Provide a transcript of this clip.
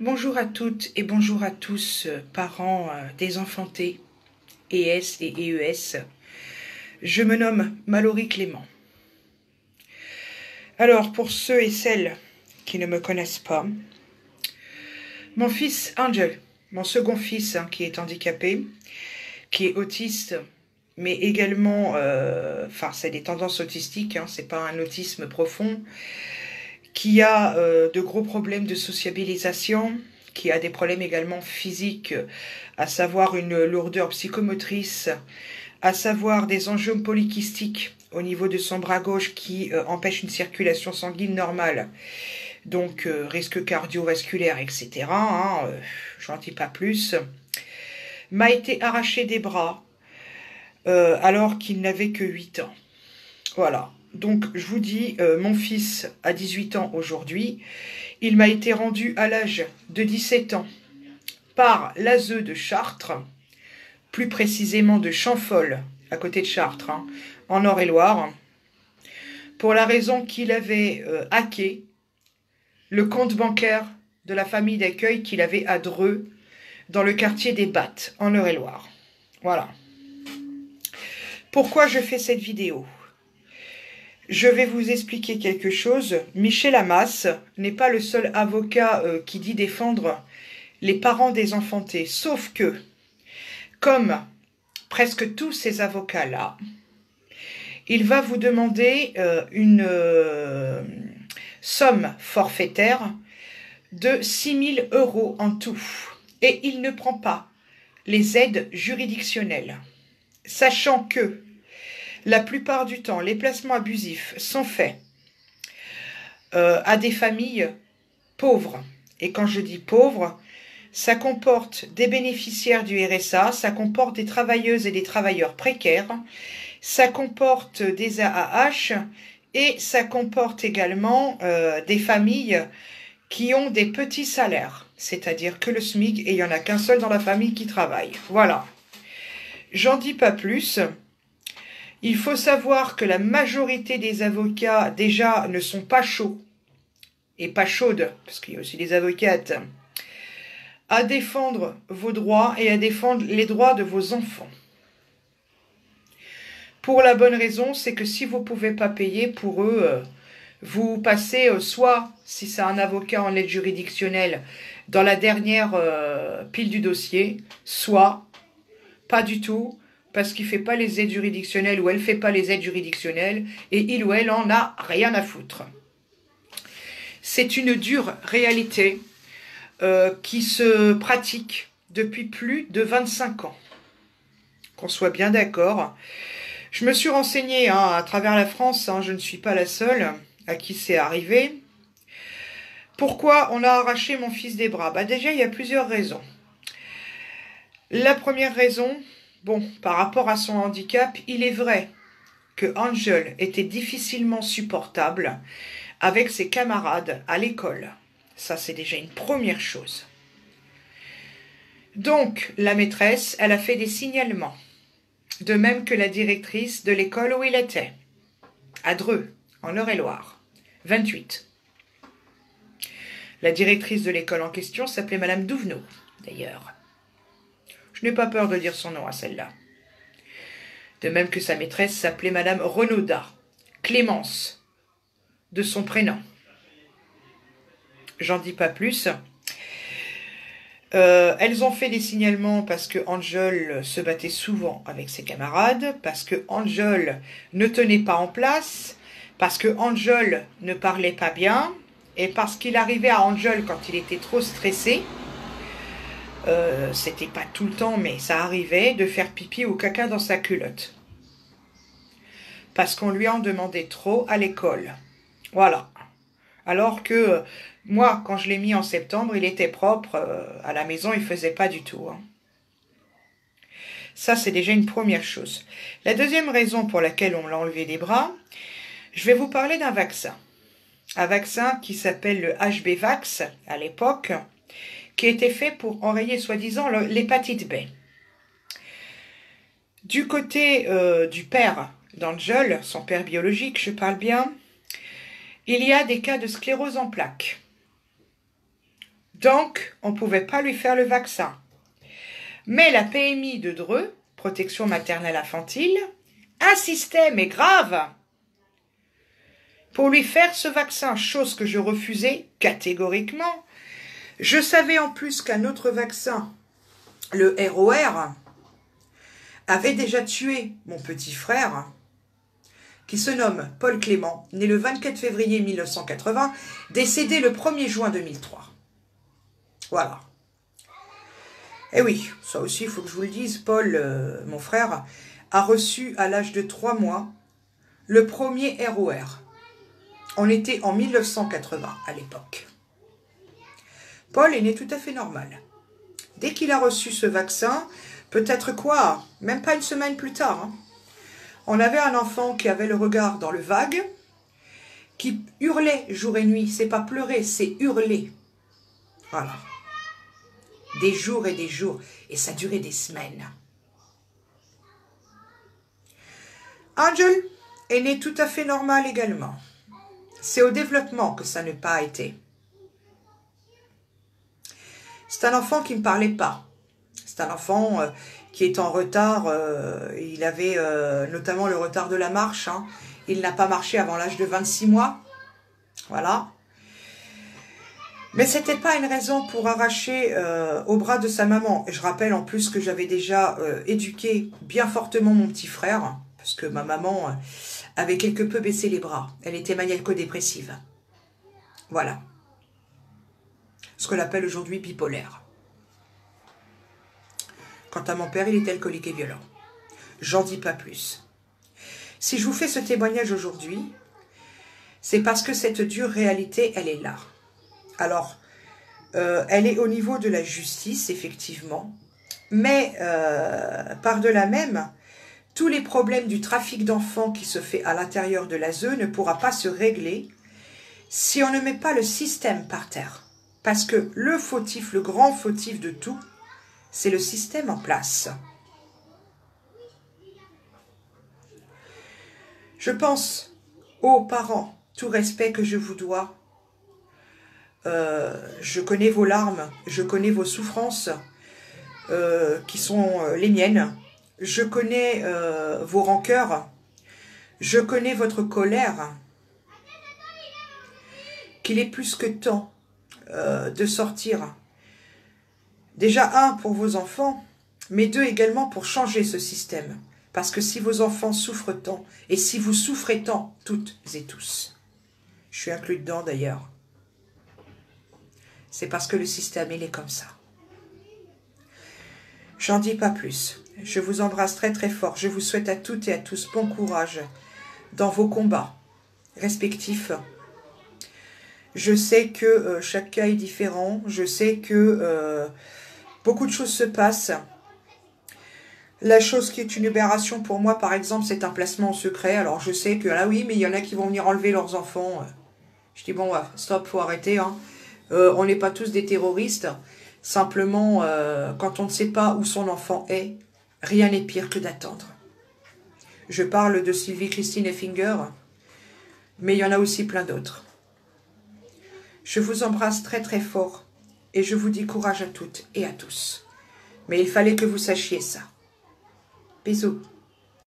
Bonjour à toutes et bonjour à tous, parents désenfantés, ES et EES. Je me nomme Mallory Clément. Alors, pour ceux et celles qui ne me connaissent pas, mon fils Angel, mon second fils qui est handicapé, qui est autiste, mais également, c'est des tendances autistiques, c'est pas un autisme profond, qui a de gros problèmes de sociabilisation, qui a des problèmes également physiques, à savoir une lourdeur psychomotrice, à savoir des angiomes polykystiques au niveau de son bras gauche qui empêchent une circulation sanguine normale, donc risque cardiovasculaire, etc. J'en dis pas plus. M'a été arraché des bras alors qu'il n'avait que 8 ans. Voilà. Donc, je vous dis, mon fils a 18 ans aujourd'hui. Il m'a été rendu à l'âge de 17 ans par l'ASE de Chartres, plus précisément de Champfol, à côté de Chartres, en Eure-et-Loire, pour la raison qu'il avait hacké le compte bancaire de la famille d'accueil qu'il avait à Dreux, dans le quartier des Battes, en Eure-et-Loire. Voilà. Pourquoi je fais cette vidéo ? Je vais vous expliquer quelque chose. Michel Amas n'est pas le seul avocat qui dit défendre les parents désenfantés. Sauf que, comme presque tous ces avocats-là, il va vous demander une somme forfaitaire de 6 000 € en tout. Et il ne prend pas les aides juridictionnelles. Sachant que la plupart du temps, les placements abusifs sont faits à des familles pauvres. Et quand je dis pauvres, ça comporte des bénéficiaires du RSA, ça comporte des travailleuses et des travailleurs précaires, ça comporte des AAH et ça comporte également des familles qui ont des petits salaires, c'est-à-dire que le SMIC, et il n'y en a qu'un seul dans la famille qui travaille. Voilà. J'en dis pas plus. Il faut savoir que la majorité des avocats, déjà, ne sont pas chauds, et pas chaudes, parce qu'il y a aussi des avocates, à défendre vos droits et à défendre les droits de vos enfants. Pour la bonne raison, c'est que si vous ne pouvez pas payer pour eux, vous passez soit, si c'est un avocat en aide juridictionnelle, dans la dernière pile du dossier, soit pas du tout, parce qu'il ne fait pas les aides juridictionnelles ou elle ne fait pas les aides juridictionnelles et il ou elle en a rien à foutre. C'est une dure réalité qui se pratique depuis plus de 25 ans. Qu'on soit bien d'accord. Je me suis renseignée à travers la France, je ne suis pas la seule à qui c'est arrivé. Pourquoi on a arraché mon fils des bras ? Déjà, il y a plusieurs raisons. La première raison, par rapport à son handicap, il est vrai que Angel était difficilement supportable avec ses camarades à l'école. Ça, c'est déjà une première chose. Donc, la maîtresse, elle a fait des signalements. De même que la directrice de l'école où il était, à Dreux, en Eure-et-Loire, 28. La directrice de l'école en question s'appelait Madame Douvenot, d'ailleurs. Je n'ai pas peur de dire son nom à celle-là. De même que sa maîtresse s'appelait Madame Renaudat, Clémence, de son prénom. J'en dis pas plus. Elles ont fait des signalements parce que Angel se battait souvent avec ses camarades, parce que Angel ne tenait pas en place, parce que Angel ne parlait pas bien, et parce qu'il arrivait à Angel quand il était trop stressé, c'était pas tout le temps, mais ça arrivait, de faire pipi ou caca dans sa culotte. Parce qu'on lui en demandait trop à l'école. Voilà. Alors que moi, quand je l'ai mis en septembre, il était propre. À la maison, il ne faisait pas du tout. Ça, c'est déjà une première chose. La deuxième raison pour laquelle on l'a enlevé des bras, je vais vous parler d'un vaccin. Un vaccin qui s'appelle le HB-Vax, à l'époque, qui était fait pour enrayer soi-disant l'hépatite B. Du côté du père d'Angel, son père biologique, je parle bien, il y a des cas de sclérose en plaques. Donc, on ne pouvait pas lui faire le vaccin. Mais la PMI de Dreux, protection maternelle infantile, insistait, mais grave, pour lui faire ce vaccin, chose que je refusais catégoriquement. Je savais en plus qu'un autre vaccin, le ROR, avait déjà tué mon petit frère, qui se nomme Paul Clément, né le 24 février 1980, décédé le 1er juin 2003. Voilà. Et oui, ça aussi, il faut que je vous le dise, Paul, mon frère, a reçu à l'âge de 3 mois le premier ROR. On était en 1980 à l'époque. Paul est né tout à fait normal. Dès qu'il a reçu ce vaccin, peut-être quoi, même pas une semaine plus tard, hein, on avait un enfant qui avait le regard dans le vague, qui hurlait jour et nuit. C'est pas pleurer, c'est hurler. Voilà. Des jours et des jours. Et ça durait des semaines. Angel est né tout à fait normal également. C'est au développement que ça n'a pas été. C'est un enfant qui ne parlait pas. C'est un enfant qui est en retard. Il avait notamment le retard de la marche. Hein. Il n'a pas marché avant l'âge de 26 mois. Voilà. Mais ce n'était pas une raison pour arracher au bras de sa maman. Et je rappelle en plus que j'avais déjà éduqué bien fortement mon petit frère. Parce que ma maman avait quelque peu baissé les bras. Elle était maniaco-dépressive. Voilà. Ce qu'on appelle aujourd'hui bipolaire. Quant à mon père, il était alcoolique et violent. J'en dis pas plus. Si je vous fais ce témoignage aujourd'hui, c'est parce que cette dure réalité, elle est là. Alors, elle est au niveau de la justice, effectivement, mais par-delà même, tous les problèmes du trafic d'enfants qui se fait à l'intérieur de l'ASE ne pourra pas se régler si on ne met pas le système par terre. Parce que le fautif, le grand fautif de tout, c'est le système en place. Je pense aux parents, tout respect que je vous dois. Je connais vos larmes, je connais vos souffrances qui sont les miennes. Je connais vos rancœurs. Je connais votre colère. Qu'il est plus que temps de sortir. Déjà, un, pour vos enfants, mais deux, également pour changer ce système. Parce que si vos enfants souffrent tant, et si vous souffrez tant, toutes et tous, je suis inclus dedans d'ailleurs, c'est parce que le système, il est comme ça. J'en dis pas plus. Je vous embrasse très très fort. Je vous souhaite à toutes et à tous bon courage dans vos combats respectifs. Je sais que chaque cas est différent. Je sais que beaucoup de choses se passent. La chose qui est une aberration pour moi, par exemple, c'est un placement en secret. Alors je sais que là, oui, mais il y en a qui vont venir enlever leurs enfants. Je dis, bon, stop, faut arrêter. Hein. On n'est pas tous des terroristes. Simplement, quand on ne sait pas où son enfant est, rien n'est pire que d'attendre. Je parle de Sylvie Christine Effinger, mais il y en a aussi plein d'autres. Je vous embrasse très très fort et je vous dis courage à toutes et à tous. Mais il fallait que vous sachiez ça. Bisous.